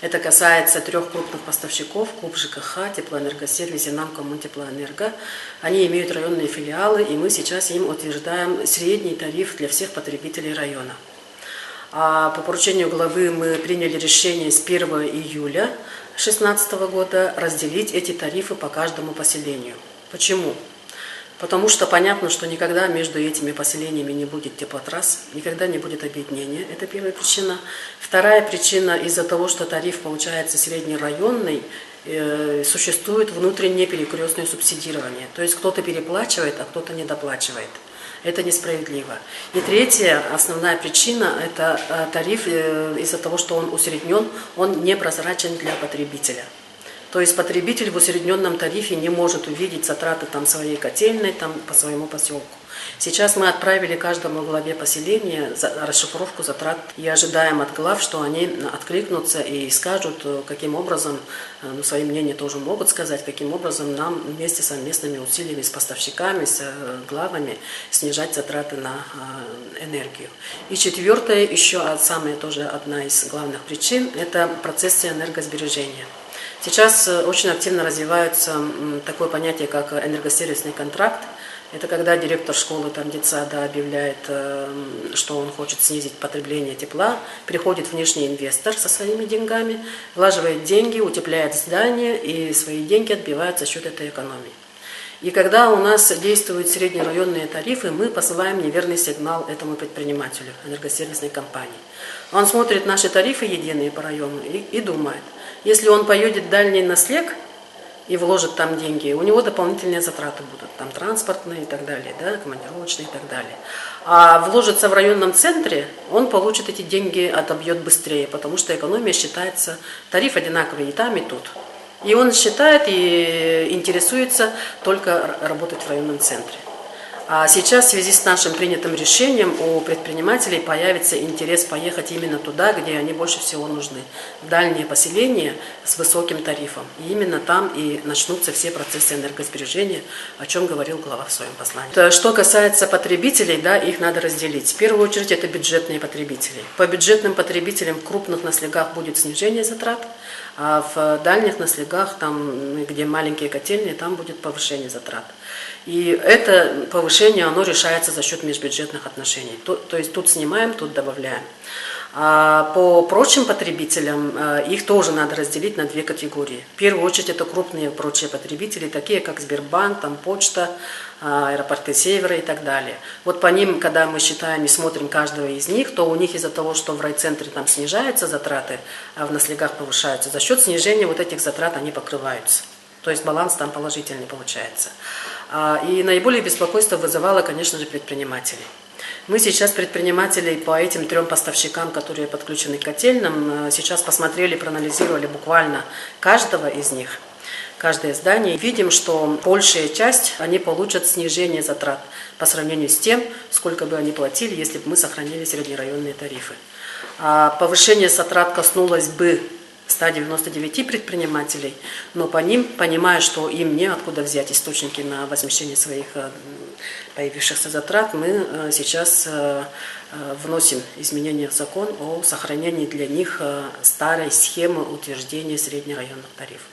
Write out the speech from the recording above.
Это касается 3 крупных поставщиков: КУП ЖКХ, Теплоэнергосервис и НАМ Коммунтеплоэнерго. Они имеют районные филиалы, и мы сейчас им утверждаем средний тариф для всех потребителей района. А по поручению главы мы приняли решение с 1 июля 2016 года разделить эти тарифы по каждому поселению. Почему? Потому что понятно, что никогда между этими поселениями не будет теплотрасс, никогда не будет объединения. Это первая причина. Вторая причина: из-за того, что тариф получается среднерайонный, существует внутреннее перекрестное субсидирование. То есть кто-то переплачивает, а кто-то недоплачивает. Это несправедливо. И третья, основная причина – это тариф, из-за того, что он усреднен, он непрозрачен для потребителя. То есть потребитель в усредненном тарифе не может увидеть затраты своей котельной по своему поселку. Сейчас мы отправили каждому главе поселения расшифровку затрат и ожидаем от глав, что они откликнутся и скажут, каким образом, свои мнения тоже могут сказать, каким образом нам вместе совместными усилиями с поставщиками, с главами снижать затраты на энергию. И четвертое, еще самая тоже одна из главных причин, это процессы энергосбережения. Сейчас очень активно развивается такое понятие, как энергосервисный контракт. Это когда директор школы, детсада объявляет, что он хочет снизить потребление тепла, приходит внешний инвестор со своими деньгами, влаживает деньги, утепляет здание и свои деньги отбивает за счет этой экономии. И когда у нас действуют среднерайонные тарифы, мы посылаем неверный сигнал этому предпринимателю, энергосервисной компании. Он смотрит наши тарифы единые по району и думает, если он поедет в дальний наслег и вложит там деньги, у него дополнительные затраты будут, транспортные и так далее, командировочные и так далее. А вложится в районном центре, он получит эти деньги, отобьет быстрее, потому что экономия считается, тариф одинаковый и там, и тут. И он считает и интересуется только работать в районном центре. А сейчас в связи с нашим принятым решением у предпринимателей появится интерес поехать именно туда, где они больше всего нужны, в дальние поселения с высоким тарифом. И именно там и начнутся все процессы энергосбережения, о чем говорил глава в своем послании. Что касается потребителей, их надо разделить. В первую очередь это бюджетные потребители. По бюджетным потребителям в крупных наслегах будет снижение затрат, а в дальних наслегах, где маленькие котельные, там будет повышение затрат. И это повышение, оно решается за счет межбюджетных отношений. То есть тут снимаем, тут добавляем. А по прочим потребителям их тоже надо разделить на 2 категории. В первую очередь это крупные прочие потребители, такие как Сбербанк, Почта, аэропорты Севера и так далее. Вот по ним, когда мы считаем и смотрим каждого из них, то у них из-за того, что в райцентре снижаются затраты, а в наслегах повышаются, за счет снижения вот этих затрат они покрываются. То есть баланс там положительный получается. И наиболее беспокойство вызывало, конечно же, предпринимателей. Мы сейчас предпринимателей по этим 3 поставщикам, которые подключены к котельным, сейчас посмотрели, проанализировали буквально каждого из них, каждое здание. Видим, что большая часть, они получат снижение затрат по сравнению с тем, сколько бы они платили, если бы мы сохранили среднерайонные тарифы. Повышение затрат коснулось бы 199 предпринимателей, но по ним, понимая, что им неоткуда взять источники на возмещение своих появившихся затрат, мы сейчас вносим изменения в закон о сохранении для них старой схемы утверждения среднерайонных тарифов.